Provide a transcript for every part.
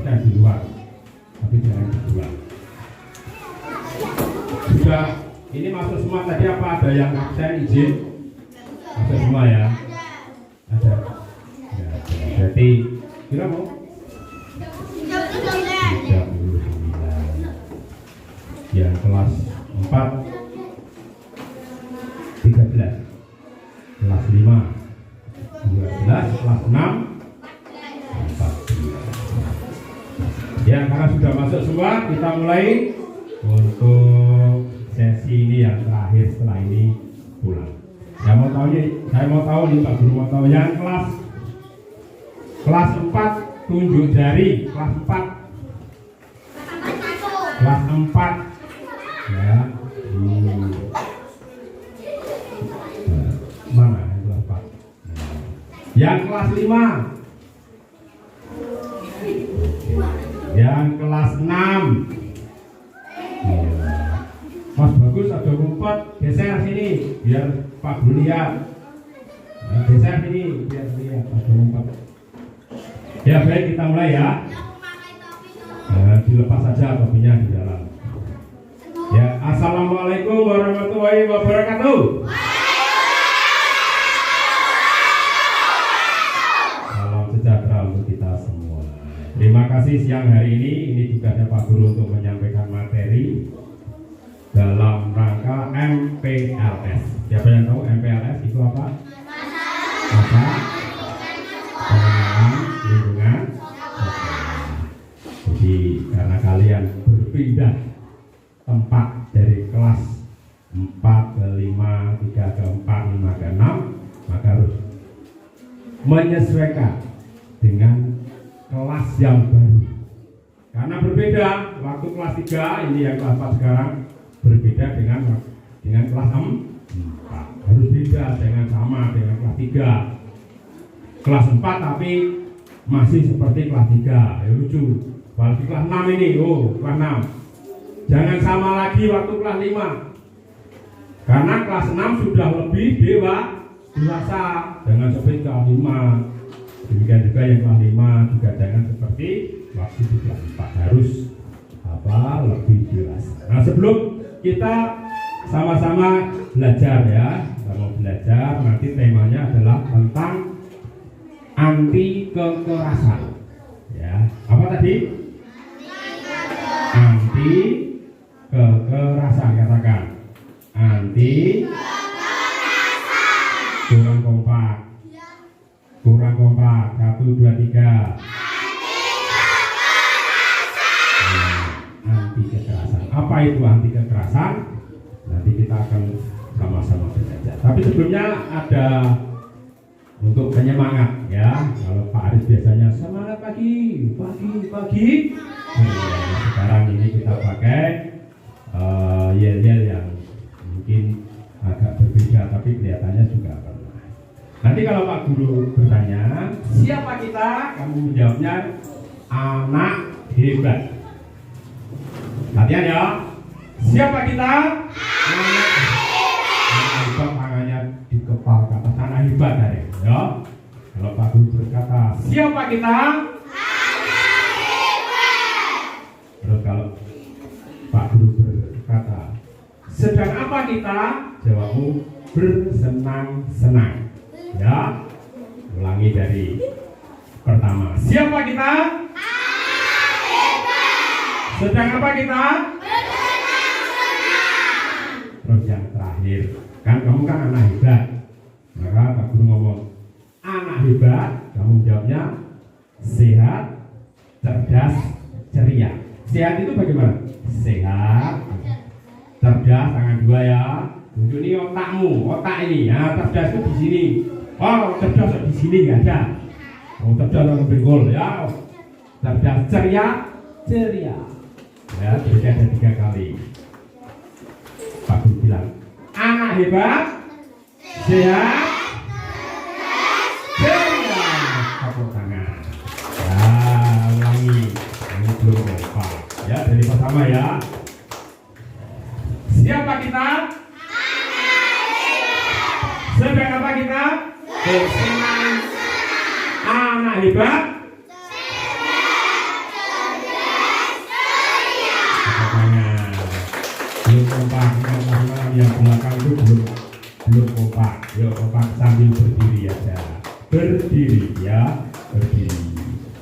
absen di luar, tapi jangan di luar. Sudah, ini masuk semua tadi apa ada yang absen izin? Masuk semua ya? Ada. Ya, berarti kira mau? 39. Yang kelas 4 13, kelas 5 12, kelas 6 14. Ya, karena sudah masuk semua, kita mulai untuk sesi ini yang terakhir. Setelah ini pulang. Saya mau tahu nih Pak Guru mau tahu yang kelas 4 tunjuk jari, kelas 4 ya. Mana yang kelas 4? Yang kelas 5, yang kelas 6. Mas Bagus ada rumput, geser sini biar Pak Guru lihat. Geser sini biar lihat ada rumput. Ya baik, kita mulai ya. Dilepas saja topinya di dalam. Ya, assalamualaikum warahmatullahi wabarakatuh. Salam sejahtera untuk kita semua. Terima kasih siang hari ini tugasnya Pak Guru untuk menyampaikan materi dalam rangka MPLS. Siapa yang tahu MPLS itu apa? Masa pengenalan lingkungan. Jadi karena kalian berpindah tempat dari kelas 4 ke 5, 3 ke 4, 5 ke 6, maka harus menyesuaikan dengan kelas yang baru. Karena berbeda, waktu kelas 3 ini yang kelas 4 sekarang berbeda dengan kelas 4. Harus beda, dengan sama dengan kelas 3. Kelas 4 tapi masih seperti kelas 3. Ya lucu. Apalagi kelas 6 ini, kelas 6. Jangan sama lagi waktu kelas 5. Karena kelas 6 sudah lebih dewasa. Jangan seperti kelas 5. Demikian juga yang kelas 5 juga jangan seperti waktu di kelas 4. Harus lebih dewasa. Nah, sebelum kita sama-sama belajar ya, kita mau belajar, nanti temanya adalah tentang anti kekerasan. Ya, apa tadi? Anti kekerasan, katakan. Anti kekerasan. Kurang kompak. 1, 2, 3. Anti kekerasan. Apa itu anti kekerasan? Nanti kita akan sama-sama belajar. Tapi sebelumnya ada untuk penyemangat ya. Kalau Pak Aris biasanya semangat pagi. Sekarang ini kita pakai yel-yel yang mungkin agak berbeda tapi kelihatannya juga pernah. Nanti kalau Pak Guru bertanya, siapa kita? Kamu menjawabnya anak hebat. Latihan ya. Siapa kita? Anak hebat. Tangannya di kepala ke atas, anak hebat dari ya. Kalau Pak Guru berkata, siapa kita? Anak hebat. Terus kalau Pak Guru berkata, sedang apa kita? Jawabmu bersenang-senang. Ya, ulangi dari pertama. Siapa kita? Anak hebat. Sedang apa kita? Terus yang terakhir, kan kamu kan anak hebat. Maka Pak Guru ngomong, anak hebat, kamu jawabnya sehat, cerdas, ceria. Sehat itu bagaimana? Sehat, cerdas, tangan dua ya. Tunjuk ini otakmu, otak ini. Ya, cerdas itu di sini. Oh, cerdas di sini nggak ada. Oh, cerdas orang bengkol ya. Cerdas, ceria. Ya, jadi ada 3 kali. Pak Guru bilang, anak hebat, sehat, ceria. Tepuk tangan. Ya, ulangi. Ini belum kompak. Ya, dari pertama ya. Siapa kita? Sedang apa kita? Bersenang-senang. Anak hebat. belakang itu belum kompak. Yuk kompak sambil berdiri aja. Berdiri ya, berdiri.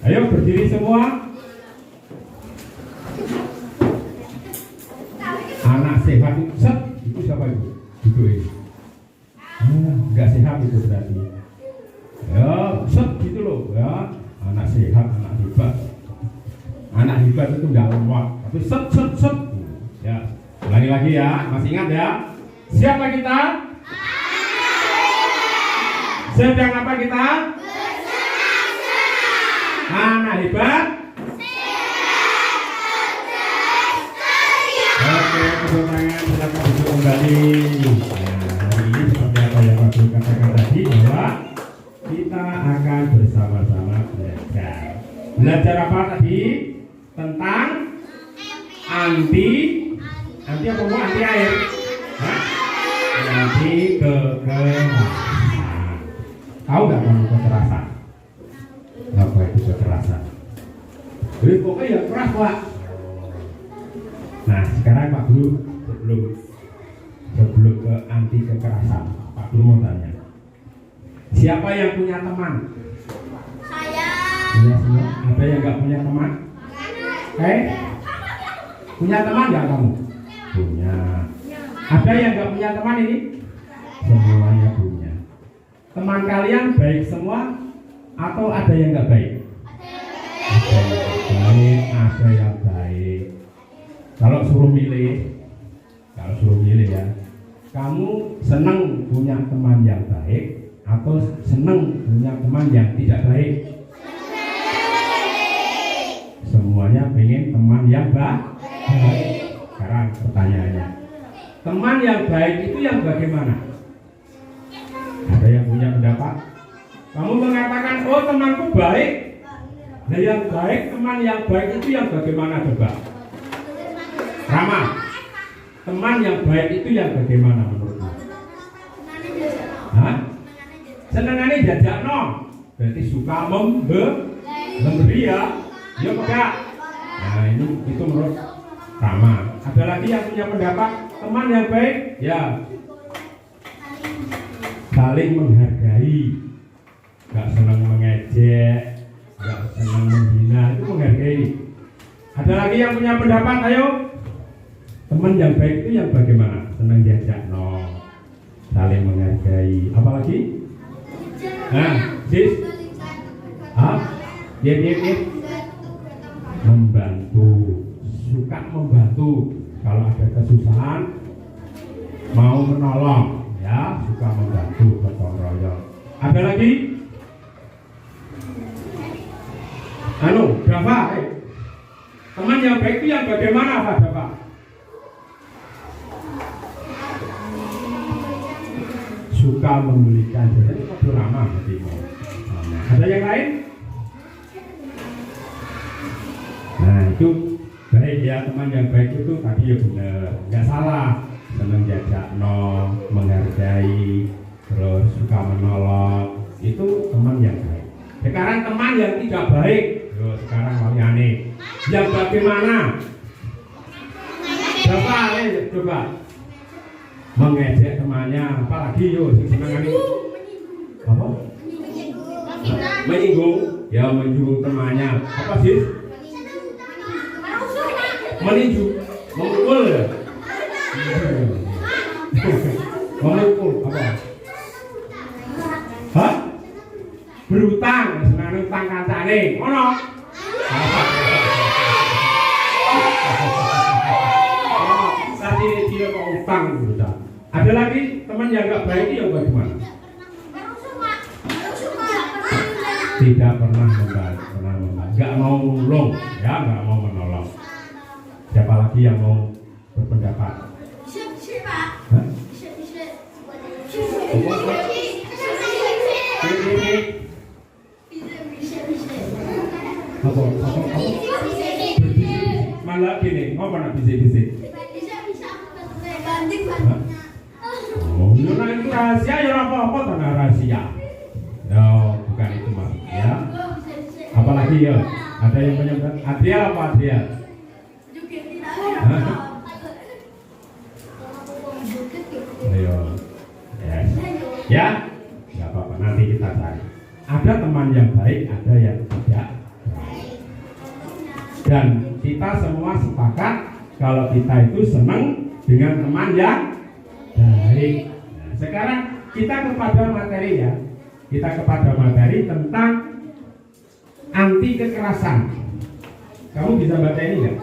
Ayo berdiri semua. Anak sehat itu set, itu siapa itu? Itu ini. Enggak sehat itu berarti. Ya, set gitu loh ya. Anak sehat, anak hebat. Anak hebat itu enggak lemot, tapi set. Ya, ulangi lagi ya. Masih ingat ya? Siapa kita? Sedang apa kita? Anak hebat. Oke, tepuk tangan, silakan duduk kembali. Nah, hari ini seperti apa yang Pak Guru katakan tadi, bahwa kita akan bersama-sama belajar. Belajar apa tadi? Tentang anti apa bu? Anti air? Hah? Anti kekerasan. Tahu nggak kamu kekerasan? Apa itu kekerasan? Jadi pokoknya ya keras Pak. Nah sekarang Pak Guru sebelum ke anti kekerasan, Pak Guru mau tanya, siapa yang punya teman? Saya. Punya semua? Ada yang nggak punya teman? Punya teman nggak kamu? Punya. Ada yang nggak punya teman ini? Semuanya punya. Teman kalian baik semua atau ada yang nggak baik? Ada yang baik, ada yang baik. Kalau suruh milih ya, kamu senang punya teman yang baik atau senang punya teman yang tidak baik? Semuanya pengen teman yang baik. Sekarang pertanyaannya, teman yang baik itu yang bagaimana? Ada yang punya pendapat? Kamu mengatakan, oh temanku baik. Nah yang baik, teman yang baik itu yang bagaimana coba? Rama, teman yang baik itu yang bagaimana menurutmu? Hah? Senengannya jajak no, berarti suka memberi ya, ya enggak? Nah ini itu menurut Rama. Ada lagi yang punya pendapat teman yang baik? Ya, saling menghargai, nggak senang mengejek, nggak senang menghina, itu menghargai. Ada lagi yang punya pendapat? Ayo. Teman yang baik itu yang bagaimana? Senang diajak no, saling menghargai. Apalagi? Nah, sis, membantu, suka membantu. Kalau ada kesusahan, mau menolong, ya, suka membantu, gotong royong. Ada lagi? Dava, teman yang baik itu yang bagaimana, Pak Dava? Suka membelikan, jadi itu ramah berarti. Ada yang lain? Nah itu baik ya, teman yang baik itu tadi ya benar, nggak salah. Senang diajak no, menghargai, terus suka menolong, itu teman yang baik. Sekarang teman yang tidak baik, sekarang waliane, yang bagaimana? Coba mengejek temannya, apalagi senangane apa? Menyinggung, ya menyinggung temannya. Apa sih? Meninju, memukul ya? Memukul apa? Hah? Berutang, senangane utang kancane, ngono? Tadi dia mau utang berutang. Ada lagi teman yang nggak baik yang bagaimana? Tidak pernah membantu, nggak mau nolong, ya nggak mau menolong. Siapa lagi yang mau berpendapat? Hah? Apa? Malah gini, mau mana bisik-bisik? Oh, nah itu rahasia ya apa-apa tanah rahasia. No, bukan itu maksudnya. Apalagi ya? Ada yang menyebut Adria apa Adria? Ya, nggak apa-apa, nanti kita cari. Ada teman yang baik, ada yang tidak baik. Dan kita semua sepakat kalau kita itu senang dengan teman yang baik. Nah, sekarang kita kepada materi ya. Kita kepada materi tentang anti kekerasan. Kamu bisa baca ini nggak?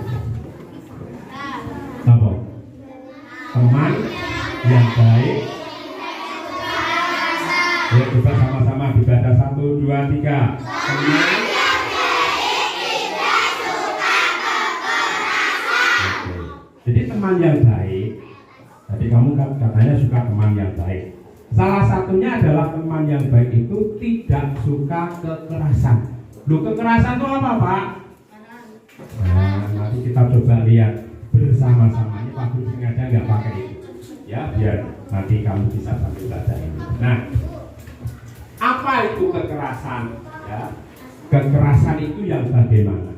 Apa? Teman yang baik. Ya, coba sama-sama dibaca 1, 2, 3. Teman. Jadi teman yang baik. Tadi kamu kan katanya suka teman yang baik. Salah satunya adalah teman yang baik itu tidak suka kekerasan. Loh, kekerasan itu apa, Pak? Nah, nanti kita coba lihat bersama-sama. Ini Pak Guru sengaja nggak pakai itu, ya, biar nanti kamu bisa sambil baca ini. Nah, apa itu kekerasan? Ya, kekerasan itu yang bagaimana?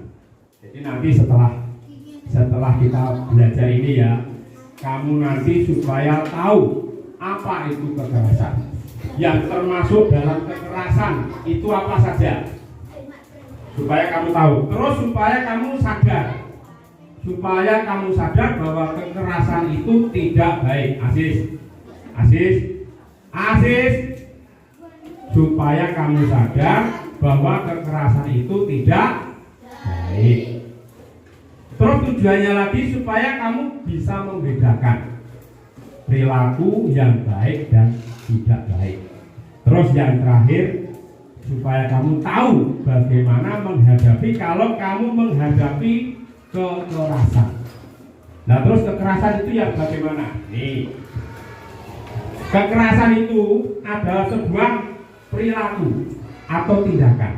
Jadi nanti setelah kita belajar ini ya, kamu nanti supaya tahu apa itu kekerasan. Yang termasuk dalam kekerasan itu apa saja? Supaya kamu tahu. Terus supaya kamu sadar bahwa kekerasan itu tidak baik. Asis. Supaya kamu sadar bahwa kekerasan itu tidak baik. Terus tujuannya lagi supaya kamu bisa membedakan perilaku yang baik dan tidak baik. Terus yang terakhir, supaya kamu tahu bagaimana menghadapi kalau kamu menghadapi kekerasan. Nah, terus kekerasan itu yang bagaimana? Nih, kekerasan itu adalah sebuah perilaku atau tindakan.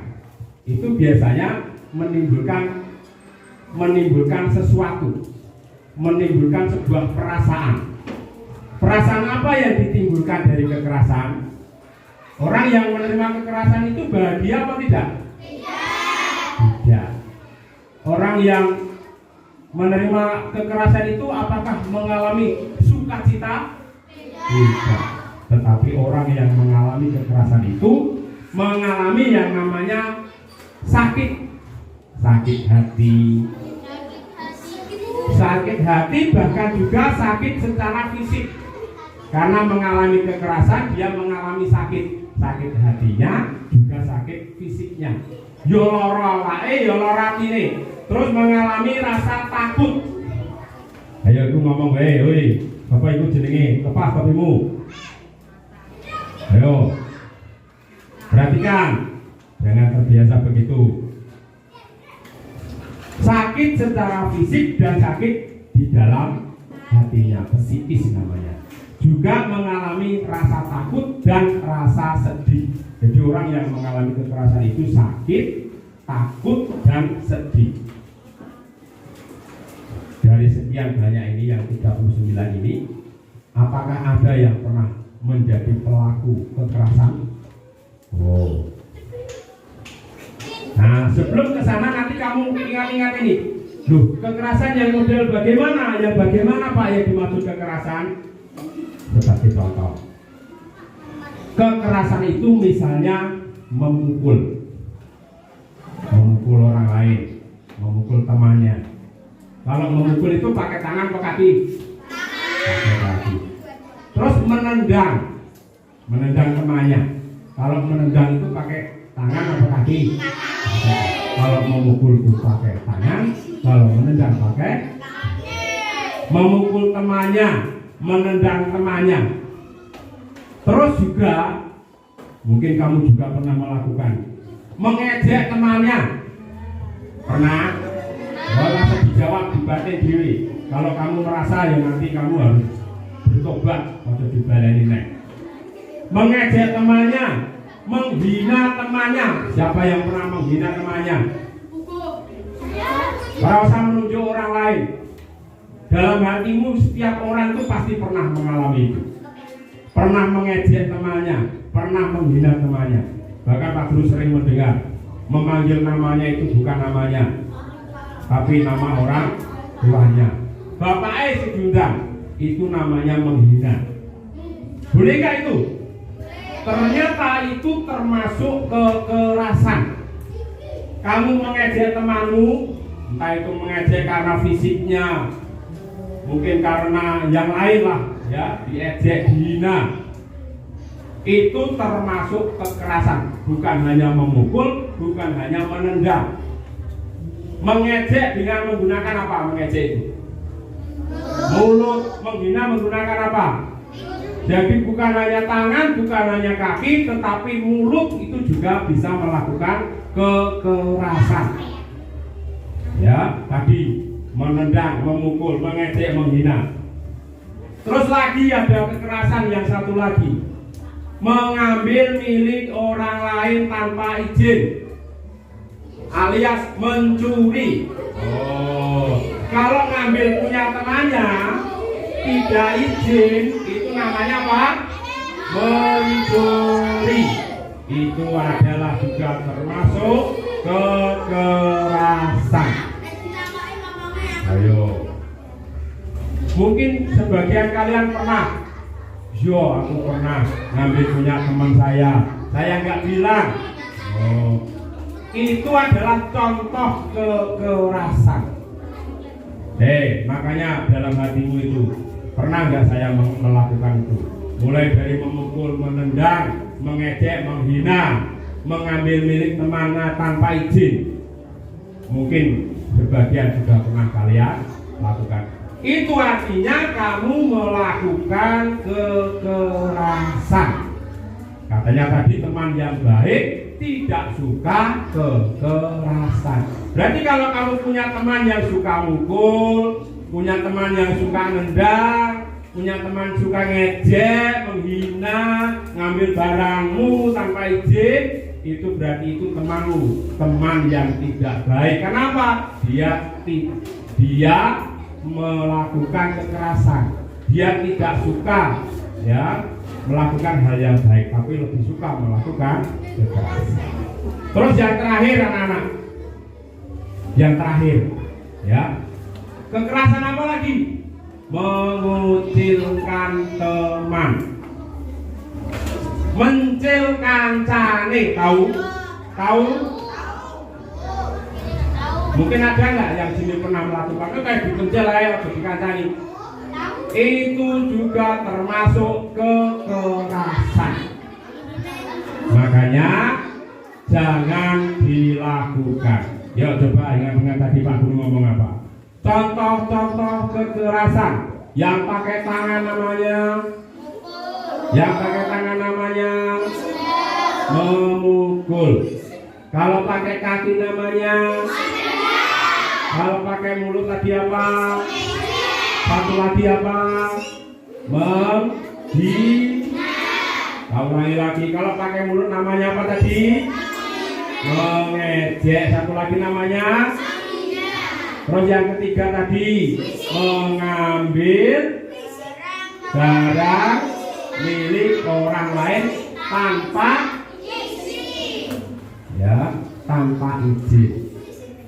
Itu biasanya menimbulkan sesuatu, menimbulkan sebuah perasaan. Perasaan apa yang ditimbulkan dari kekerasan? Orang yang menerima kekerasan itu bahagia apa tidak? Tidak. Orang yang menerima kekerasan itu apakah mengalami sukacita? Tidak. Tetapi orang yang mengalami kekerasan itu mengalami yang namanya sakit hati, bahkan juga sakit secara fisik. Karena mengalami kekerasan, dia mengalami sakit hatinya, juga sakit fisiknya. Yo lara awake, yo lara atine. Terus mengalami rasa takut. Ayo aku ngomong wae, woi. Bapak iku jenenge, lepas topimu. Ayo. Perhatikan. Jangan terbiasa begitu. Sakit secara fisik dan sakit di dalam hatinya, psikis namanya. Juga mengalami rasa takut dan rasa sedih. Jadi orang yang mengalami kekerasan itu sakit, takut, dan sedih. Dari sekian banyak ini, yang 39 ini, apakah ada yang pernah menjadi pelaku kekerasan? Oh. Nah, sebelum ke sana nanti kamu ingat-ingat ini. Loh, kekerasan yang model bagaimana? Yang bagaimana Pak yang dimaksud kekerasan? Sebagai contoh, kekerasan itu misalnya memukul orang lain, memukul temannya. Kalau memukul itu pakai tangan atau kaki? Pakai kaki. Terus menendang temannya. Kalau menendang itu pakai tangan atau kaki? Kalau memukul itu pakai tangan, kalau menendang pakai kaki. Memukul temannya, menendang temannya. Terus juga mungkin kamu juga pernah melakukan mengejek temannya. Pernah? Langsung dijawab di batin diri. Kalau kamu merasa ya nanti kamu harus bertobat atau dibaleni nek. Mengejek temannya, menghina temannya. Siapa yang pernah menghina temannya? Tidak usah menunjuk orang lain. Dalam hatimu setiap orang itu pasti pernah mengalami itu. Pernah mengejek temannya, pernah menghina temannya. Bahkan Pak Guru sering mendengar memanggil namanya itu bukan namanya, tapi nama orang tuanya. Bapak si diundang, itu namanya menghina. Bolehkah itu? ternyata itu termasuk kekerasan. Kamu mengejek temanmu, entah itu mengejek karena fisiknya, mungkin karena yang lain lah, ya, diejek, dihina. Itu termasuk kekerasan, bukan hanya memukul, bukan hanya menendang. Mengejek dengan menggunakan apa? Mengejek itu mulut, menghina menggunakan apa? Jadi bukan hanya tangan, bukan hanya kaki, tetapi mulut itu juga bisa melakukan kekerasan. Ya, tadi menendang, memukul, mengejek, menghina. Terus lagi ada kekerasan yang satu lagi, mengambil milik orang lain tanpa izin, alias mencuri. Kalau ngambil punya temannya tidak izin, itu namanya apa? Mencuri. Itu adalah juga termasuk kekerasan. Ayo. Mungkin sebagian kalian pernah. Yo, aku pernah ngambil punya teman saya nggak bilang. Itu adalah contoh kekerasan. Makanya dalam hatimu itu pernah nggak saya melakukan itu? Mulai dari memukul, menendang, mengejek, menghina, mengambil milik temannya tanpa izin. Mungkin sebagian juga pernah kalian lakukan. Itu artinya kamu melakukan kekerasan. Katanya tadi teman yang baik tidak suka kekerasan. Berarti kalau kamu punya teman yang suka mukul, punya teman yang suka nendang, punya teman suka ngejek, menghina, ngambil barangmu tanpa izin, itu berarti itu temanmu, teman yang tidak baik. Kenapa? Dia melakukan kekerasan. Dia tidak suka, ya, melakukan hal yang baik, tapi lebih suka melakukan kekerasan. Terus yang terakhir anak-anak, yang terakhir, ya, kekerasan apa lagi? Mengucilkan teman, mencil kancane, tahu? Mungkin ada nggak yang sini pernah melakukan itu kayak dipencil aja atau dikancani? Itu juga termasuk kekerasan. Makanya jangan dilakukan. Yuk coba ingat tadi Pak Guru ngomong apa? Contoh-contoh kekerasan. Yang pakai tangan namanya, memukul. Kalau pakai kaki namanya, kalau pakai mulut tadi apa? Satu lagi apa? Menghina. Ulangi lagi. Kalau pakai mulut namanya apa tadi? Mengejek. Satu lagi namanya? Terus yang ketiga tadi mengambil barang milik orang lain tanpa izin.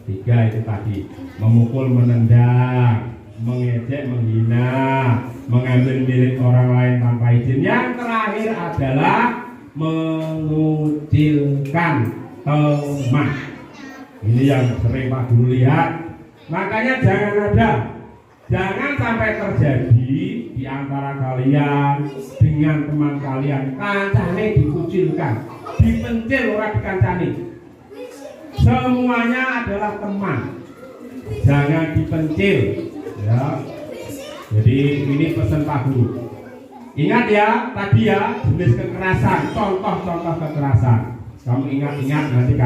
Tiga itu tadi, memukul, menendang, mengejek, menghina, mengambil milik orang lain tanpa izin. Yang terakhir adalah mengucilkan teman. Ini yang sering Pak Guru lihat. Makanya jangan sampai terjadi di antara kalian dengan teman kalian kancane dikucilkan, dipencil orang dikancani. Semuanya adalah teman, jangan dipencil, ya. Jadi ini pesan Pak Guru. Ingat ya, tadi ya jenis kekerasan, contoh-contoh kekerasan. Kamu ingat-ingat nanti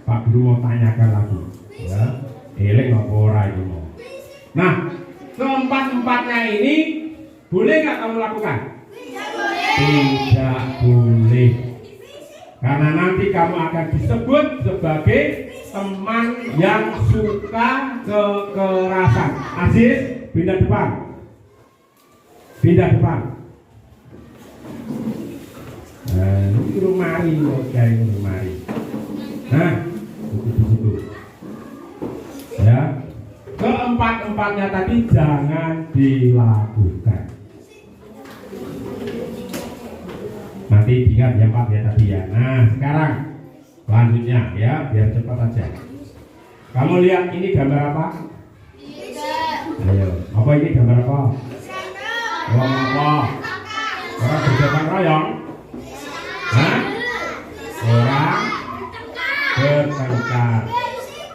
Pak Guru mau tanyakan lagi, ya. Elek apa ora itu mau. Nah, keempat-empatnya ini boleh nggak kamu lakukan? Tidak boleh. Karena nanti kamu akan disebut sebagai teman yang suka kekerasan. Aziz, pindah depan. Nah, ini rumari, rumari. Nah, itu. Ya, keempat-empatnya tadi jangan dilakukan. Nah, Nanti diingat ya Pak ya tadi ya. Nah sekarang selanjutnya ya biar cepat aja. Kamu lihat ini gambar apa? Ayo, apa ini gambar apa? Orang apa? Orang bergotong royong? Hah? Orang bertengkar.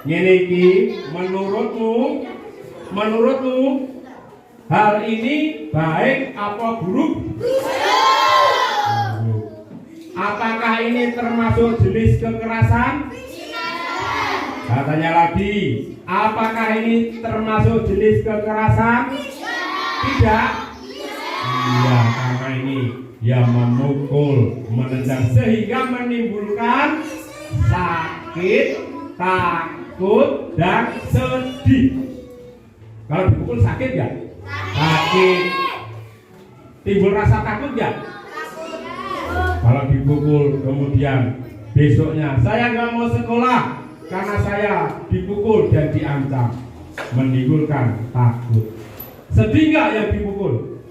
Ngene iki menurutmu hal ini baik apa buruk? Apakah ini termasuk jenis kekerasan? Katanya lagi, apakah ini termasuk jenis kekerasan? Tidak. Iya, karena ini yang memukul, menendang sehingga menimbulkan sakit, takut, dan sedih. Kalau dipukul sakit nggak? Sakit. Timbul rasa takut nggak? Kalau dipukul kemudian besoknya saya nggak mau sekolah karena saya dipukul dan diancam, menimbulkan takut. Sedih nggak yang dipukul?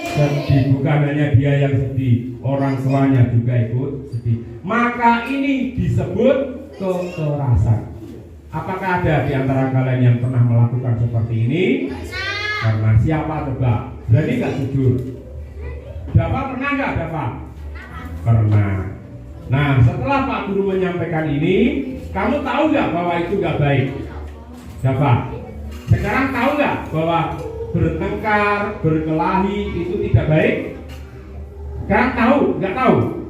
Sedih. Bukan hanya dia yang sedih, orang tuanya juga ikut sedih. Maka ini disebut kekerasan. Apakah ada di antara kalian yang pernah melakukan seperti ini? Karena siapa coba? Berani nggak jujur? Dapat pernah nggak dapat? Pernah. Nah setelah Pak Guru menyampaikan ini, kamu tahu nggak bahwa itu nggak baik? Dapat. Sekarang tahu nggak bahwa bertengkar, berkelahi itu tidak baik? Sekarang tahu? Nggak tahu?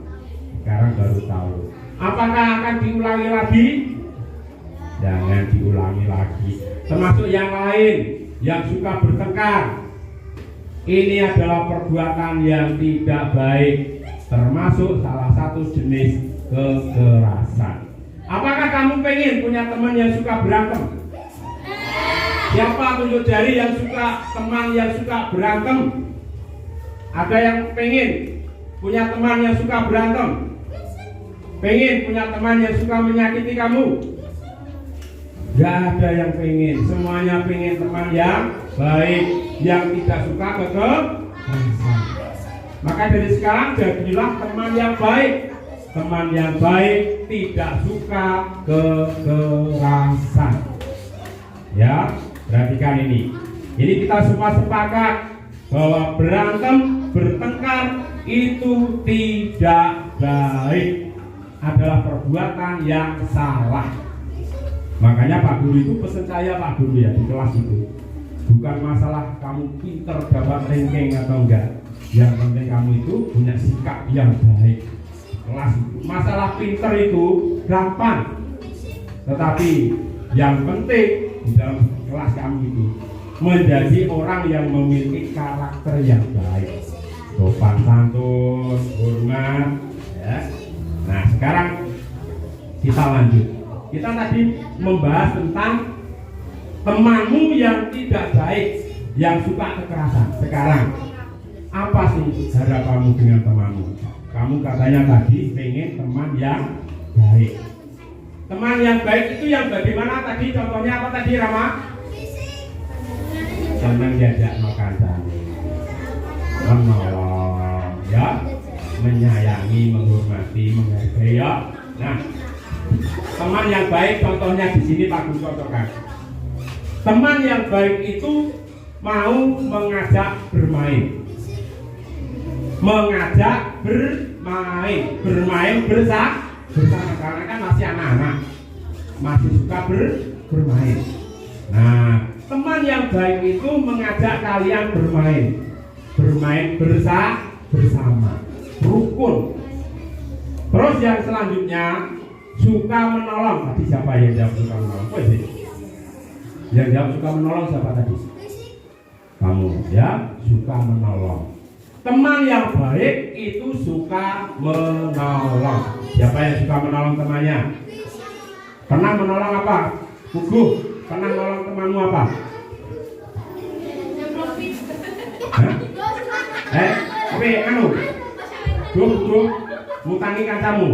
Sekarang baru tahu. Apakah akan diulangi lagi? Jangan diulangi lagi. Termasuk yang lain yang suka bertengkar. Ini adalah perbuatan yang tidak baik, termasuk salah satu jenis kekerasan. Apakah kamu pengen punya teman yang suka berantem? Siapa tunjuk jari yang suka teman yang suka berantem? Ada yang pengen punya teman yang suka berantem? Pengen punya teman yang suka menyakiti kamu? Gak ada yang pengen. Semuanya pengen teman yang baik, yang tidak suka kekerasan. Maka dari sekarang jadilah teman yang baik. Teman yang baik tidak suka kekerasan. Ya, perhatikan ini. Ini kita semua sepakat bahwa berantem, bertengkar itu tidak baik. Adalah perbuatan yang salah. Makanya Pak Guru itu pesen saya Pak Guru ya di kelas itu. Bukan masalah kamu pinter dapat ranking atau enggak. Yang penting kamu itu punya sikap yang baik. Kelas itu. Masalah pinter itu gampang. Tetapi yang penting di dalam kelas kamu itu menjadi orang yang memiliki karakter yang baik. Sopan santun, hormat, ya. Nah, sekarang kita lanjut. Kita tadi membahas tentang temanmu yang tidak baik, yang suka kekerasan. Sekarang, apa sih harapanmu dengan temanmu? Kamu katanya tadi pengen teman yang baik. Teman yang baik itu yang bagaimana tadi? Contohnya apa tadi, Rama? Senang diajak makan tadi, menolong, ya, menyayangi, menghormati, menghargai, ya. Nah, teman yang baik contohnya di sini Pak Guru contohkan. Teman yang baik itu mau mengajak bermain. Mengajak bermain bersama karena kan masih anak-anak. Masih suka bermain. Nah, teman yang baik itu mengajak kalian bermain bersama, rukun. Terus yang selanjutnya suka menolong. Tadi siapa yang jawab suka menolong? Oh, sih. Yang jawab suka menolong siapa tadi? Kamu ya, suka menolong. Teman yang baik itu suka menolong. Siapa yang suka menolong temannya? Pernah menolong apa? Gugu, pernah menolong temanmu apa? Hah? Gugu, mutangi kancamu.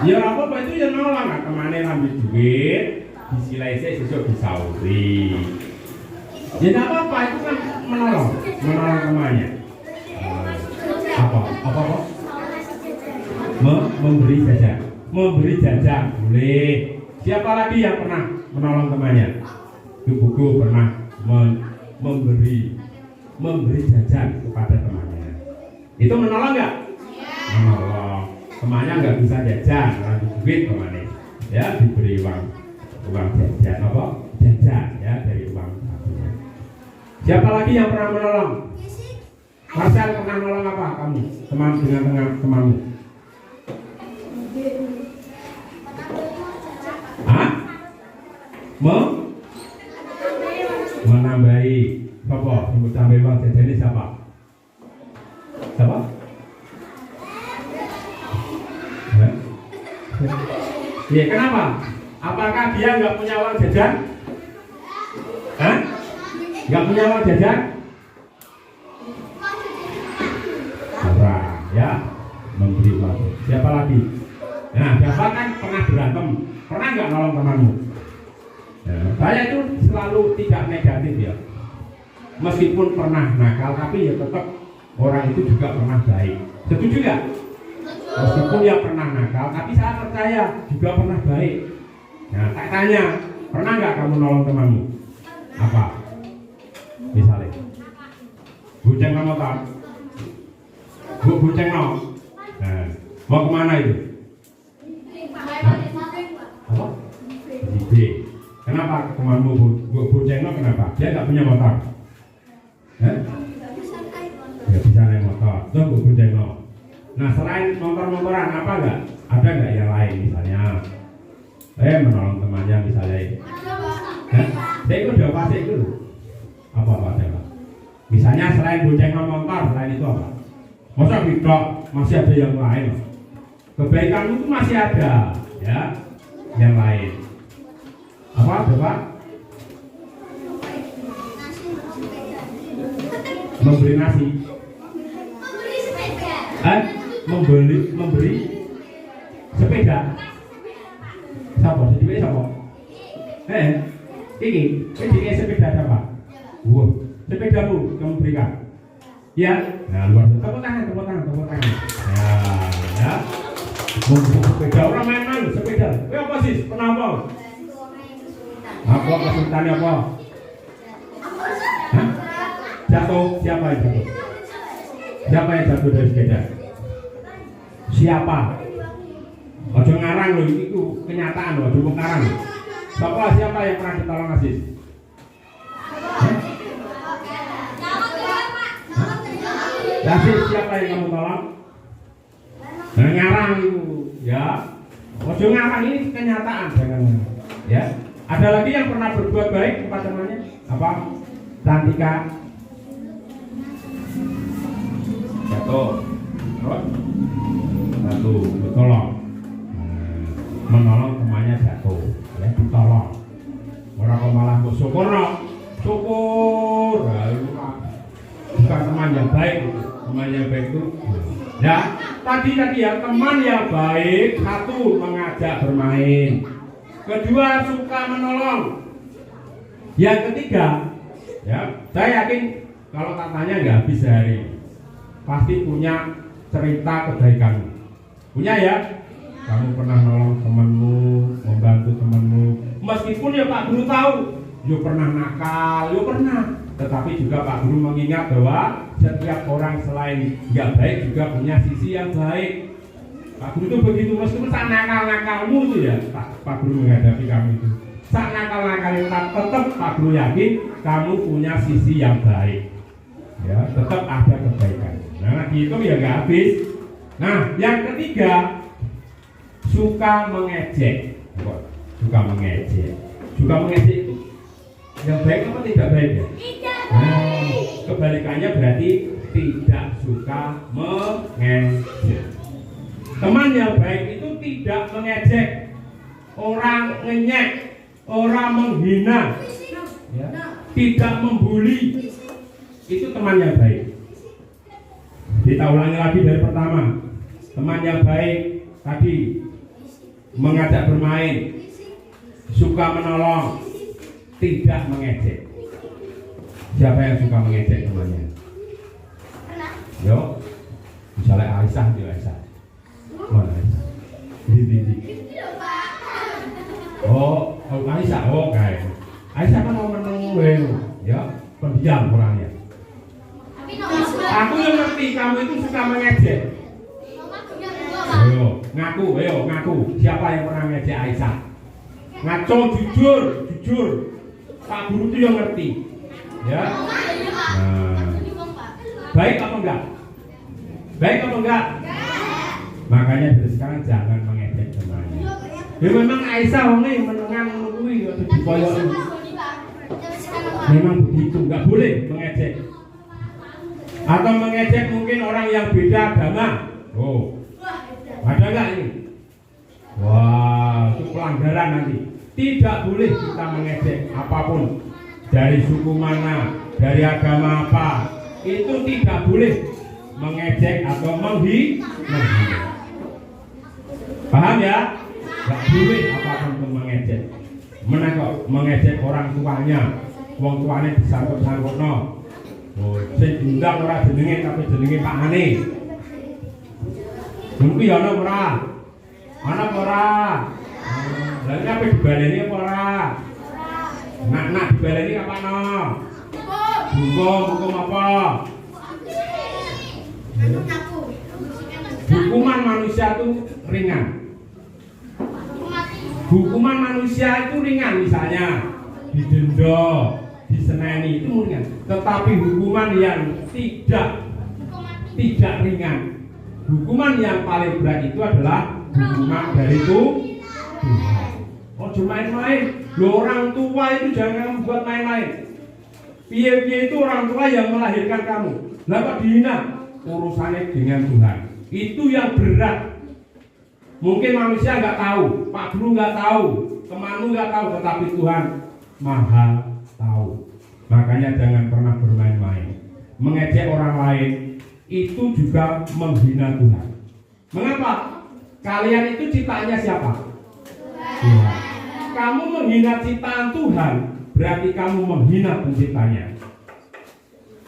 Ya apa itu ya nolong kan temane ngambil duit, disilai sesuk disauri. Ya enggak apa-apa itu kan menolong temannya. Apa? Memberi jajan. Memberi jajan boleh. Siapa lagi yang pernah menolong temannya? Ibu pernah memberi jajan kepada temannya. Itu menolong nggak? Menolong. Temannya nggak bisa jajan, lagi duit temannya. Ya diberi uang jajan apa? Jajan ya dari uang sakunya. Siapa lagi yang pernah menolong? Marcel pernah menolong apa kamu? Temanmu? Hah? Menambahi. Siapa? Yang tambah uang jajan ini siapa? Siapa? Ya kenapa? Apakah dia nggak punya uang jajan? Hah? Nggak punya uang jajan? Kurang, ya memberi uang. Siapa lagi? Nah, siapa kan pernah berantem? Pernah nggak nolong temanmu? Nah, saya itu selalu tidak negatif ya. Meskipun pernah nakal, tapi ya tetap orang itu juga pernah baik. Setuju nggak? Meskipun dia pernah nakal, tapi saya percaya juga pernah baik. Nah, tak tanya, pernah nggak kamu nolong temanmu? Apa? Misalnya, buceng kamu tak? Buceng no? Nah, mau kemana itu? Apa? B. Kenapa temanmu buceng no? Kenapa? Dia nggak punya motor. Nggak bisa naik motor. Tuh buceng no. Nah, selain motor-motoran apa enggak? Ada enggak yang lain misalnya? Menolong temannya misalnya. Saya itu udah pasti itu. Apa coba? Misalnya selain bonceng motor, selain itu apa? Masa kita masih ada yang lain? Kebaikanmu itu masih ada, ya? Yang lain. Apa coba? Memberi nasi. Memberi sepeda. Siapa? Jadi siapa? Ini sepeda siapa? Wah, sepedamu kamu berikan. Ya, nah luar biasa. Tepuk tangan. Ya. Sepeda orang main-main sepeda. Apa sih? Kenapa? Apa kesulitannya apa? Hah? Jatuh? Siapa yang jatuh? Siapa yang jatuh dari sepeda? Siapa? Ojo ngarang loh, itu kenyataan loh, ojo ngarang. Siapa yang pernah ditolong Aziz? Aziz siapa yang kamu tolong? Nah, ngarang itu, ya. Ojo ngarang, ini kenyataan, jangan. Ya. Ada lagi yang pernah berbuat baik kepada temannya? Apa? Cantika. Jatuh. Terus? Satu, ditolong. Menolong temannya jatuh, ya ditolong. Orang kok malah syukur, syukur. Nah, itu bukan teman yang baik. Teman yang baik itu, ya tadi ya teman yang baik. Satu, mengajak bermain. Kedua, suka menolong. Yang ketiga, ya saya yakin kalau tak tanya nggak habis sehari, pasti punya cerita kebaikan. Punya ya? Kamu pernah nolong temanmu, membantu temanmu. Meskipun ya Pak Guru tahu, yo pernah nakal, yo pernah. Tetapi juga Pak Guru mengingat bahwa setiap orang selain nggak baik juga punya sisi yang baik. Pak Guru itu begitu, meskipun sak nakal-nakalmu itu ya, Pak Guru menghadapi kamu itu. Sak nakal-nakal tetap Pak Guru yakin kamu punya sisi yang baik. Ya, tetap ada kebaikan. Nah, gitu ya nggak habis. Nah, yang ketiga, suka mengejek. Suka mengejek itu yang baik apa tidak baik ya? Kebalikannya berarti tidak suka mengejek. Teman yang baik itu tidak mengejek, orang ngenyek, orang menghina, ya, tidak membuli. Itu teman yang baik. Kita ulangi lagi dari pertama. Teman yang baik tadi mengajak bermain, suka menolong, tidak mengejek. Siapa yang suka mengejek temannya? Yo, misalnya Aisyah. Mana Aisyah? Di. Oh, Aisyah, oh kayak. Aisyah kan mau menunggu, ya, pendiam orangnya. Aku yang ngerti kamu itu suka mengejek. Ayo, ngaku. Siapa yang pernah ngejek Aisyah? Ngaco, jujur. Pak guru itu yang ngerti. Ya. Nah. Baik apa enggak? Makanya dari sekarang jangan mengejek temannya. Ya memang Aisyah ini menengang menunggu waktu diboyok. Memang begitu, enggak boleh mengejek. Atau mengejek mungkin orang yang beda agama. Oh, ada enggak ini? Wah, itu pelanggaran nanti. Tidak boleh kita mengejek apapun, dari suku mana, dari agama apa. Itu tidak boleh mengejek atau menghina. Paham ya? Tidak boleh apapun untuk mengejek. Mana kok mengejek orang tuanya, wong tuanya disangkut-sangkut no. Oh, sing diundang ora jenenge tapi jenenge Pak Ane. Mungkin ya ana ora? Ana ora? Lah iki ape dibaleni apa ora? Nak dibaleni apa no? Hukum apa? Hukuman manusia itu ringan. Hukuman manusia itu ringan, misalnya didenda, diseneni itu ringan. Tetapi hukuman yang tidak ringan, hukuman yang paling berat itu adalah hukuman dari Tuhan. Oh, cuma main-main. Loh, orang tua itu jangan buat main-main. Piye-piye itu orang tua yang melahirkan kamu. Lah kok dihina? Urusannya dengan Tuhan. Itu yang berat. Mungkin manusia nggak tahu, Pak Guru nggak tahu, temanmu nggak tahu, tetapi Tuhan Maha tahu. Makanya jangan pernah bermain-main. Mengejek orang lain itu juga menghina Tuhan. Mengapa? Kalian itu ciptaannya siapa? Tuhan. Kamu menghina ciptaan Tuhan, berarti kamu menghina penciptanya.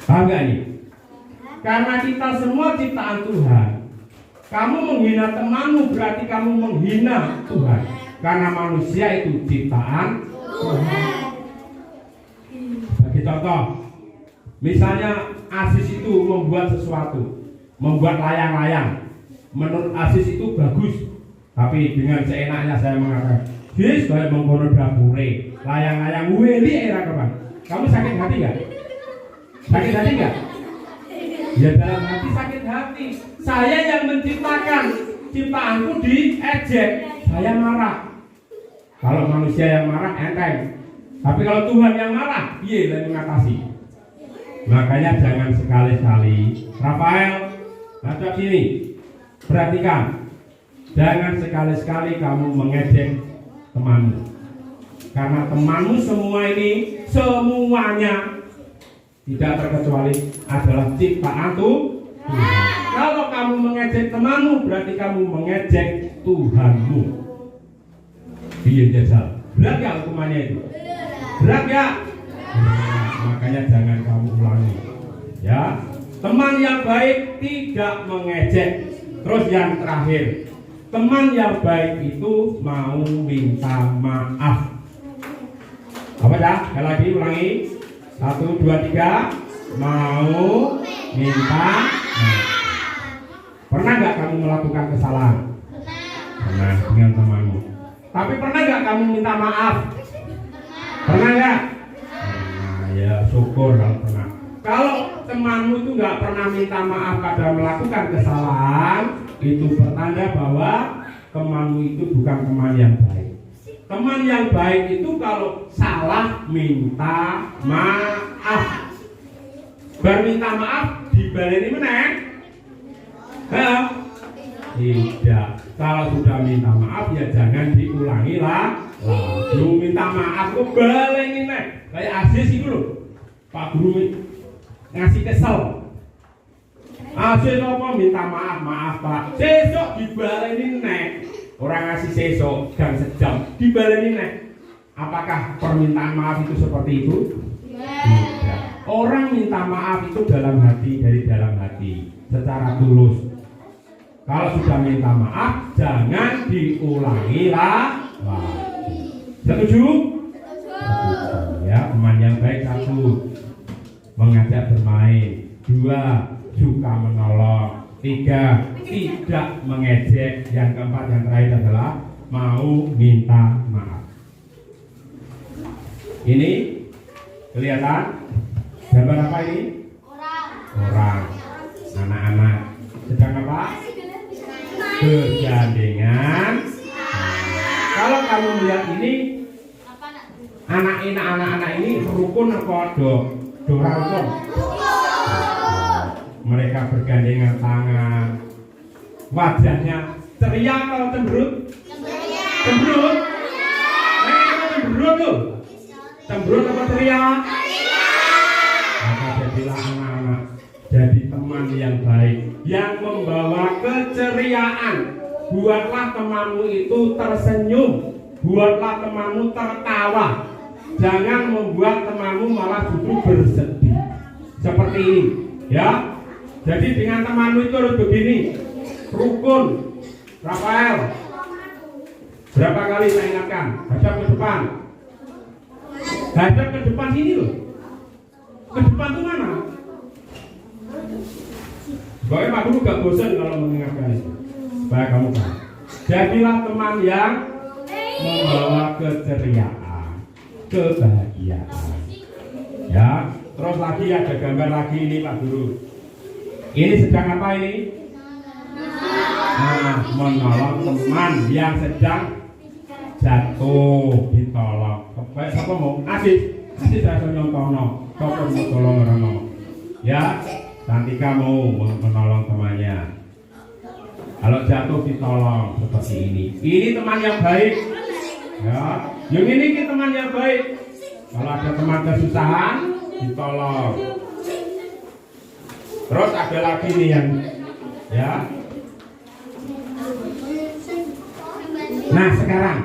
Paham gak ini? Karena kita semua ciptaan Tuhan. Kamu menghina temanmu, berarti kamu menghina Tuhan. Karena manusia itu ciptaan Tuhan. Bagi contoh, misalnya Asis itu membuat sesuatu, membuat layang-layang. Menurut Asis itu bagus, tapi dengan seenaknya saya mengatakan, "Bis, saya menggono dapure, layang-layang weli era kapan?" Kamu sakit hati nggak? Sakit hati nggak? Ya dalam hati sakit hati. Saya yang menciptakan, ciptaanku diejek, saya marah. Kalau manusia yang marah enteng. Tapi kalau Tuhan yang marah, iya yang mengatasi. Makanya jangan sekali-kali. Rafael, hadap sini. Perhatikan. Jangan sekali-sekali kamu mengejek temanmu. Karena temanmu semua ini, semuanya tidak terkecuali adalah ciptaan Tuhan. Kalau kamu mengejek temanmu, berarti kamu mengejek Tuhanmu. Iya jajal. Berat gak hukumannya itu? Berat gak? Makanya jangan kamu ulangi. Ya, teman yang baik tidak mengejek. Terus yang terakhir, teman yang baik itu mau minta maaf. Apa ya? Sekali lagi ulangi. 1, 2, 3. Mau minta maaf. Pernah nggak kamu melakukan kesalahan? Pernah dengan temanmu. Tapi pernah nggak kamu minta maaf? Pernah nggak? Pernah, ya syukur kalau pernah. Kalau temanmu itu nggak pernah minta maaf pada melakukan kesalahan, itu pertanda bahwa temanmu itu bukan teman yang baik. Teman yang baik itu kalau salah minta maaf. Berminta maaf dibaleni meneh. Tidak. Kalau sudah minta maaf ya jangan diulangi lah. Lu minta maaf kok baleni meneh. Kayak Aziz itu loh. Pak Guru ngasih kesel. Aziz apa minta maaf Pak. Sesok dibaleni meneh. Orang ngasih sesok dan sejam dibaleni meneh. Apakah permintaan maaf itu seperti itu? Tidak. Orang minta maaf itu dalam hati, dari dalam hati, secara tulus. Kalau sudah minta maaf, jangan diulangi lagi. Setuju? Ya, teman yang baik. 1, mengajak bermain. 2, suka menolong. 3, tidak mengejek. Yang keempat, yang terakhir adalah mau minta maaf. Ini kelihatan gambar apa ini? Orang. Anak-anak sedang apa? Bergandengan. Kalau kamu melihat ini, anak-anak ini rukun apa dora rukun? Mereka bergandengan tangan. Wajahnya ceria atau cemberut? Cemberut. Mereka cemberut tuh. Cemberut apa ceria? Maka jadilah anak-anak jadi teman yang baik, yang membawa keceriaan. Buatlah temanmu itu tersenyum, buatlah temanmu tertawa. Jangan membuat temanmu malah justru bersedih. Seperti ini, ya. Jadi dengan temanmu itu harus begini, rukun. Rafael, berapa kali saya ingatkan, hadap ke depan. Hadap ke depan sini loh. Ke depan itu mana? Pokoknya Pak Guru gak bosan kalau mengingatkan itu. Supaya kamu tahu. Jadilah teman yang membawa keceriaan, kebahagiaan. Ya, terus lagi ada gambar lagi ini Pak Guru. Ini sedang apa ini? Nah, menolong teman yang sedang jatuh, ditolong. Baik, siapa mau? Asis saya nyontono. Siapa mau tolong orang? Ya, Santika mau menolong temannya. Kalau jatuh ditolong seperti ini. Ini teman yang baik. Ya, yang ini teman yang baik. Kalau ada teman kesusahan, ditolong. Terus ada lagi nih yang, ya. Nah sekarang,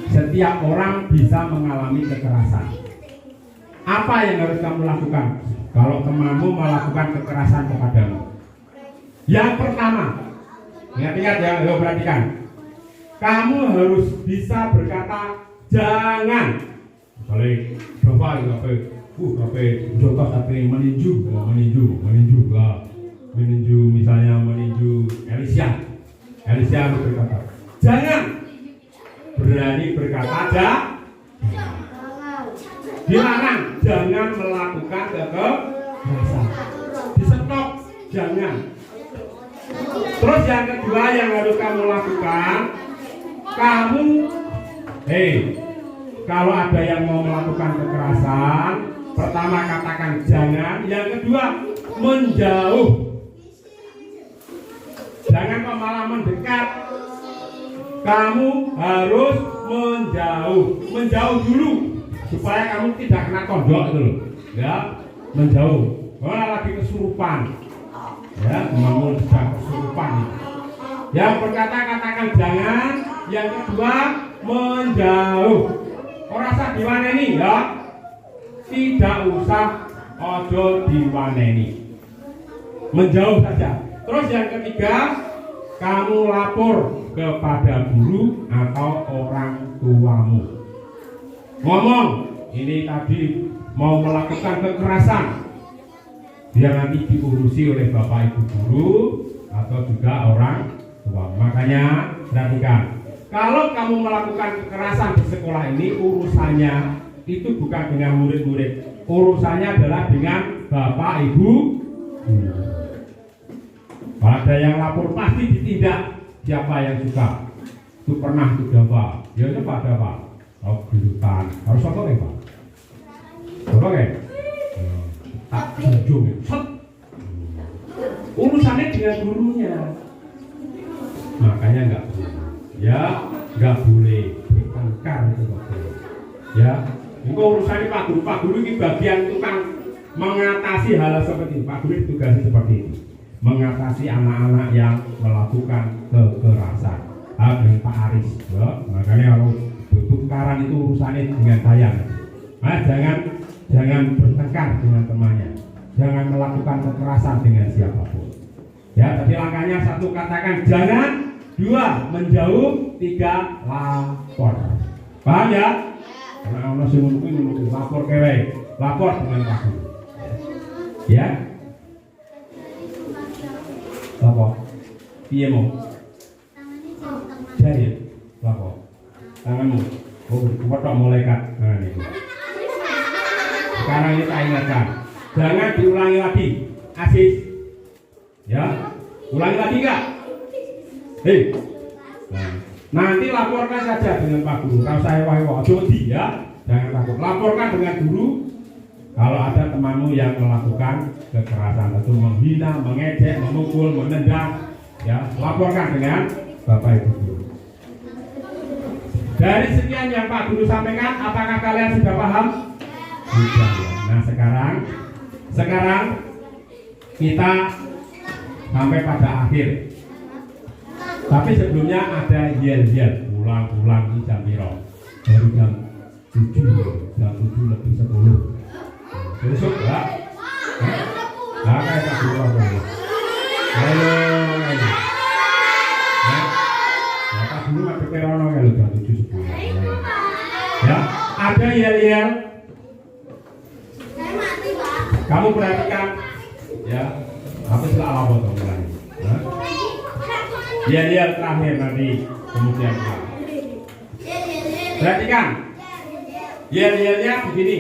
setiap orang bisa mengalami kekerasan. Apa yang harus kamu lakukan kalau temanmu melakukan kekerasan kepadamu? Yang pertama, ingat-ingat ya, perhatikan. Kamu harus bisa berkata jangan. Balik, coba contoh tapi meninju misalnya meninju Elisha harus berkata jangan. Berani berkata dilarang, jangan melakukan kekerasan. Di-stop, jangan. Terus yang kedua yang harus kamu lakukan, kalau ada yang mau melakukan kekerasan, pertama katakan jangan, yang kedua menjauh. Jangan kok malah mendekat. Kamu harus menjauh dulu supaya kamu tidak kena tondok itu loh. Ya, menjauh. Kalau lagi kesurupan, ya, temanmu sedang kesurupan. Yang berkata katakan jangan, yang kedua menjauh. Orang usah diwaneni ya. Tidak usah ojo diwaneni. Menjauh saja. Terus yang ketiga, kamu lapor kepada guru atau orang tuamu. Ngomong, ini tadi mau melakukan kekerasan. Biar nanti diurusi oleh bapak ibu guru atau juga orang tua. Makanya perhatikan, kalau kamu melakukan kekerasan di sekolah ini, urusannya itu bukan dengan murid-murid, urusannya adalah dengan bapak ibu guru. Kalau ada yang lapor pasti ditindak. Siapa yang suka? Itu pernah juga Pak. Ya itu Pak ada Pak. Oh gelutan. Harus apa nih Pak? Apa nih? Tak jujur. Urusannya dengan gurunya. Makanya nggak boleh. Ya nggak boleh bertengkar itu Pak. Ya. Ini urusannya Pak Guru. Pak Guru ini bagian tukang mengatasi hal seperti ini. Pak Guru tugasnya seperti ini. Mengatasi anak-anak yang melakukan kekerasan. Dengan Pak Aris, ya. Makanya kalau bertengkaran itu urusannya dengan saya. Nah, jangan bertengkar dengan temannya, jangan melakukan kekerasan dengan siapapun. Ya, tadi langkahnya 1 katakan jangan, 2 menjauh, 3 lapor. Paham ya? Karena Allah sing ngono lapor kewe, lapor dengan Pak Guru. Ya. Lapor. Piye mau? Jari. Lapor. Tanganmu. Oh, kepotok malaikat. Nah, ini. Sekarang ini tak ingatkan. Jangan diulangi lagi. Asis. Ya. Ulangi lagi enggak? Hei. Nah, nanti laporkan saja dengan Pak Guru. Kalau saya wae-wae jodi ya. Jangan takut. Laporkan dengan guru kalau ada temanmu yang melakukan kekerasan atau menghina, mengejek, memukul, menendang, ya, laporkan dengan Bapak Ibu guru. Dari sekian yang Pak Guru sampaikan, apakah kalian sudah paham? Sudah. Nah, sekarang kita sampai pada akhir. Tapi sebelumnya ada yel-yel, ulang-ulang di jam piro. Baru jam 7 lebih 10. Besok ya? Nah, kayak Pak Guru apa ini? Ayo. Nah, Pak Guru ada perono ya lo jam 7 10. Ya, ada yel-yel. Kamu perhatikan, ya. Apa sih apa tuh mulai? Yel-yel terakhir nanti kemudian. Perhatikan. Yel-yelnya begini.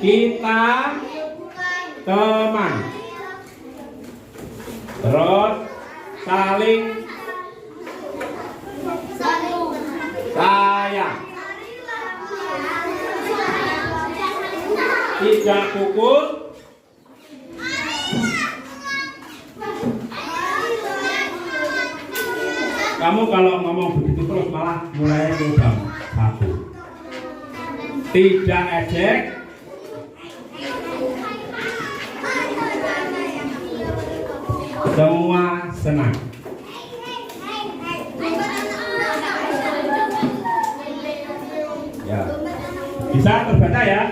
Kita teman. Terus saling sayang. Tidak pukul. Kamu kalau ngomong begitu terus malah mulai jam 1. Tidak ejek. Semua senang. Ya. Bisa terbaca ya?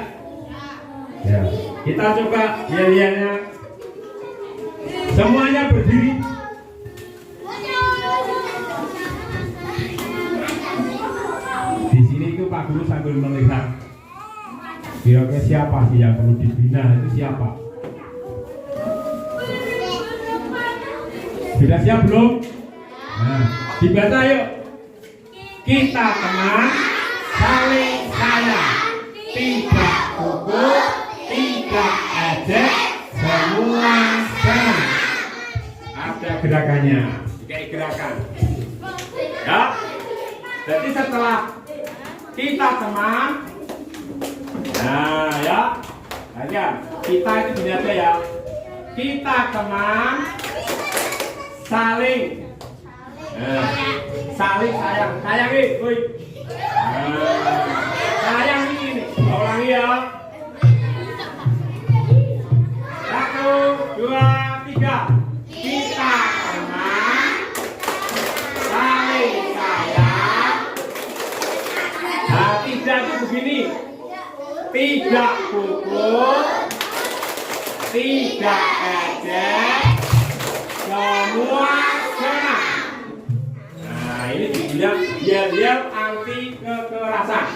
Ya. Kita coba yel-yelnya. Semuanya berdiri. Di sini itu Pak Guru sambil melihat. Kira-kira siapa sih yang perlu dibina, itu siapa? Sudah siap belum? Nah, dibaca yuk. Kita teman, saling sayang, tidak pukul, tidak ejek, semua senang. Ada gerakannya, kayak gerakan. Ya. Jadi setelah kita teman, nah ya, aja kita itu gini aja ya. Kita teman, saling, saling sayang, sayangi, woi, sayang ini, ulangi ya. 1, 2, 3. Kita teman, saling sayang. Nah, tidak itu begini. Tidak pukul, tidak ejek, semua senang. Nah, ini dibilang yel-yel anti kekerasan.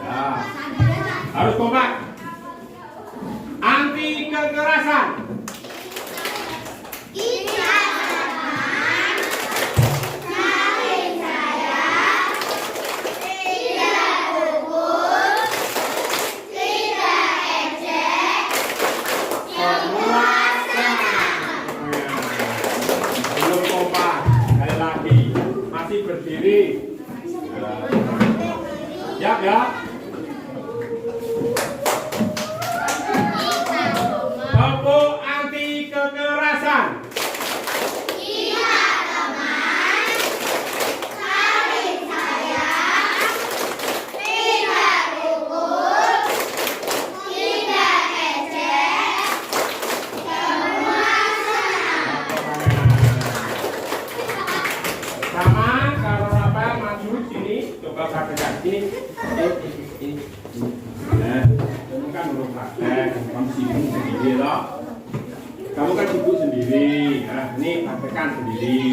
Nah, harus kompak. Anti kekerasan. Berdiri. Siap ya? Tepuk anti kekerasan. Kita teman, saling sayang, tidak pukul, tidak ejek, semua senang. Sama. Maju sini, coba praktekkan ini. Nah, temukan suruh praktek, kamu sibuk sendiri loh. Kamu kan sibuk sendiri, nah ini praktekkan sendiri.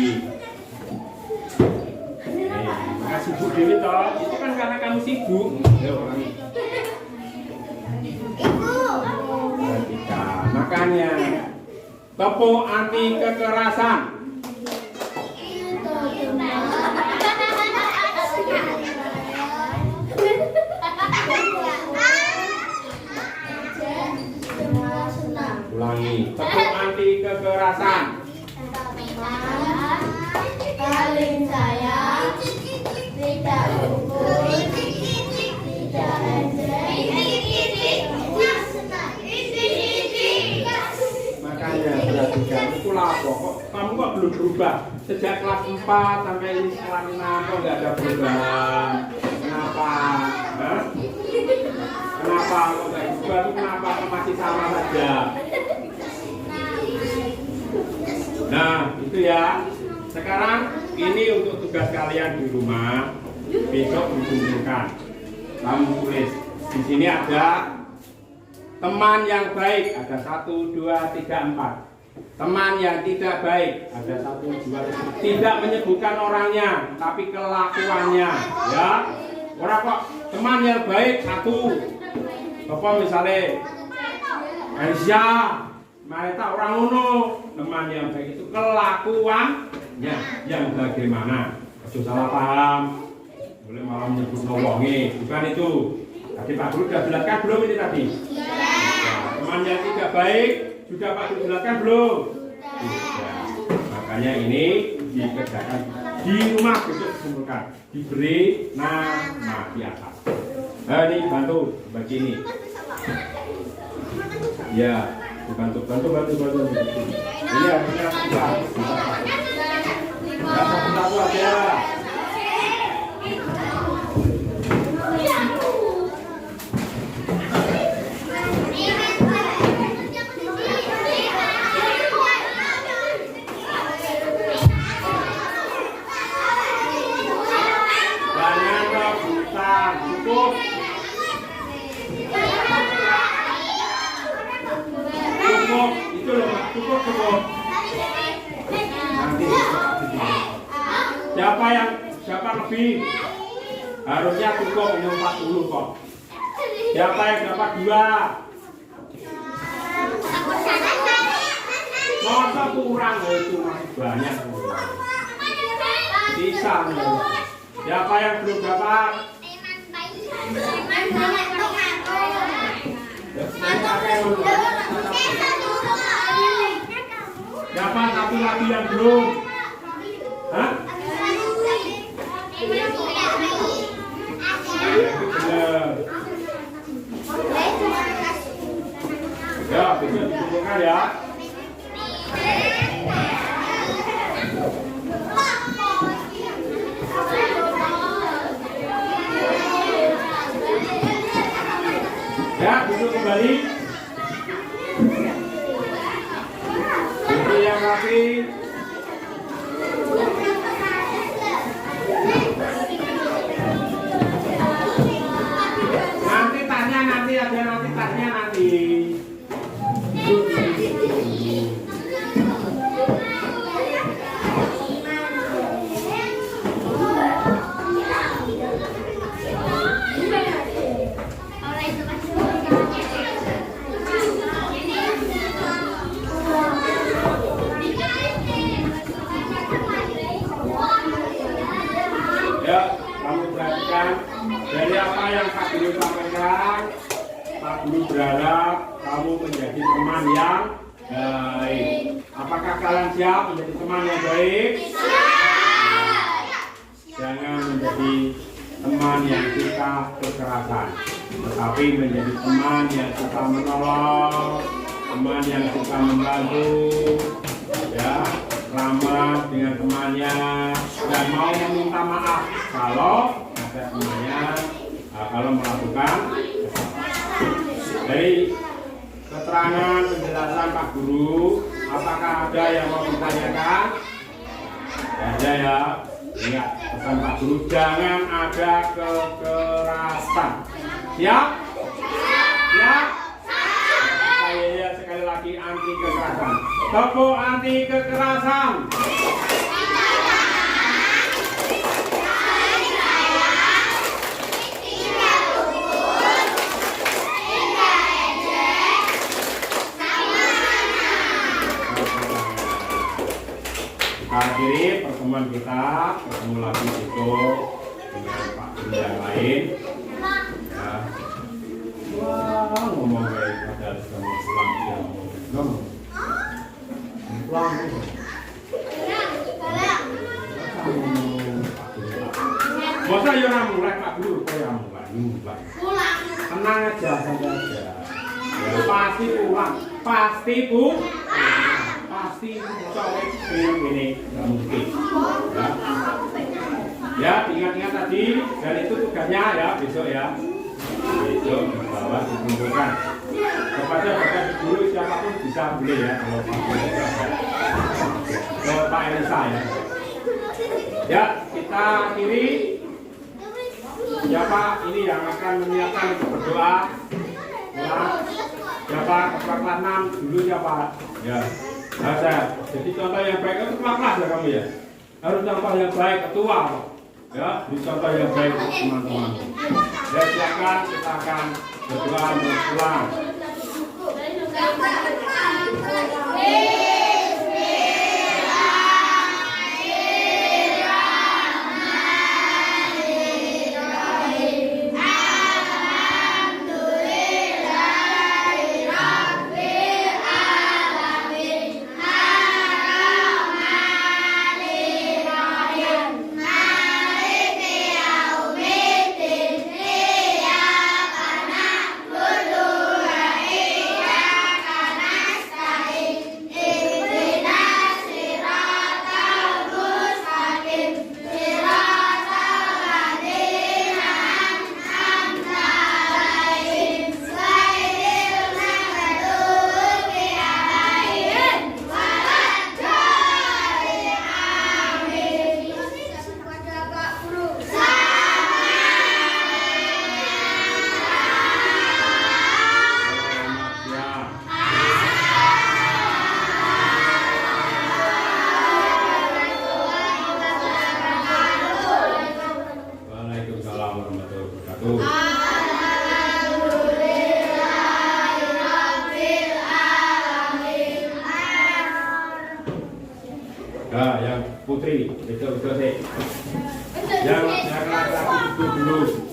Nah, sibuk diri toh, itu kan karena kamu sibuk. Makanya tepuk anti kekerasan. Ulangi, tepuk anti kekerasan. Saling sayang, tidak hukum, tidak makanya perhatikan itulah kok kamu kok belum berubah sejak kelas 4 sampai ini sekolah 6 kok nggak ada perubahan. Kenapa? Hah? Kenapa kok nggak berubah itu kenapa kok masih sama saja? Nah itu ya. Sekarang ini untuk tugas kalian di rumah, besok dikumpulkan. Kamu tulis di sini ada teman yang baik, ada 1, 2, 3, 4. Teman yang tidak baik, ada 1, 2, 3. Tidak menyebutkan orangnya, tapi kelakuannya, ya. Orang kok teman yang baik 1. Bapak misalnya, Aisyah, mereka orang uno. Teman yang baik itu kelakuannya yang bagaimana? Jangan salah paham. Boleh malah menyebut nolongi, bukan itu. Tadi Pak Guru sudah jelaskan belum ini tadi? Nah, teman yang tidak baik sudah Pak Guru jelaskan belum? Sudah. Makanya ini dikerjakan di rumah besok dikumpulkan. Diberi nama di atas. Nah ini bantu bagi ini. Ya, bantu. Ini harusnya bisa. Ya, satu-satu aja. Cukup. Nanti siapa lebih? Harusnya cukup ini 40 kok. Siapa yang dapat 2? Masa kurang itu masih banyak. Bisa nih. Siapa yang belum dapat? Dapat satu lagi yang belum? Hah? Ya, bisa dikumpulkan ya. Ya, duduk kembali. Duduk yang rapi. Nanti tanya nanti. Ya, kamu perhatikan dari apa yang Pak Guru sampaikan. Pak Guru berharap kamu menjadi teman yang baik. Apakah kalian siap menjadi teman yang baik? Jangan menjadi teman yang suka kekerasan, tetapi menjadi teman yang suka menolong, teman yang suka membantu, ya, ramah dengan temannya, dan mau meminta maaf kalau ada temannya kalau melakukan kesalahan. Dari keterangan penjelasan Pak Guru, apakah ada yang mau ditanyakan? Ada ya. Ingat pesan Pak Guru, jangan ada kekerasan. Siap? Siap? laki anti kekerasan. Tepuk anti kekerasan. Kita akhiri pertemuan kita, ketemu lagi besok dengan Pak Guru yang lain. Ya. Wah, ngomong kayak padahal semua pulang dia ngomong. Pulang. Masa ya mulai Pak Guru kok mulai. Tenang aja, santai aja. Ya, pasti pulang, pasti pasti colek ini nggak mungkin. Ya, ingat-ingat tadi dan itu tugasnya ya besok ya. Besok bahwa dikumpulkan kepada bapak guru siapapun bisa boleh ya kalau Pak Guru ke Pak Elisa ya. Ya, kita akhiri. Siapa ini yang akan menyiapkan untuk berdoa? Ya. Siapa ketua kelas 6 dulu siapa? Ya. Nah, saya. Jadi contoh yang baik itu ketua kelas ya kamu ya. Harus contoh yang baik ketua. Ya, di contoh yang baik teman-teman. Ya silakan kita akan berdoa pulang. Waalaikumsalam warahmatullahi wabarakatuh. Nah, yang putri itu selesai. Yang laki-laki itu dulu.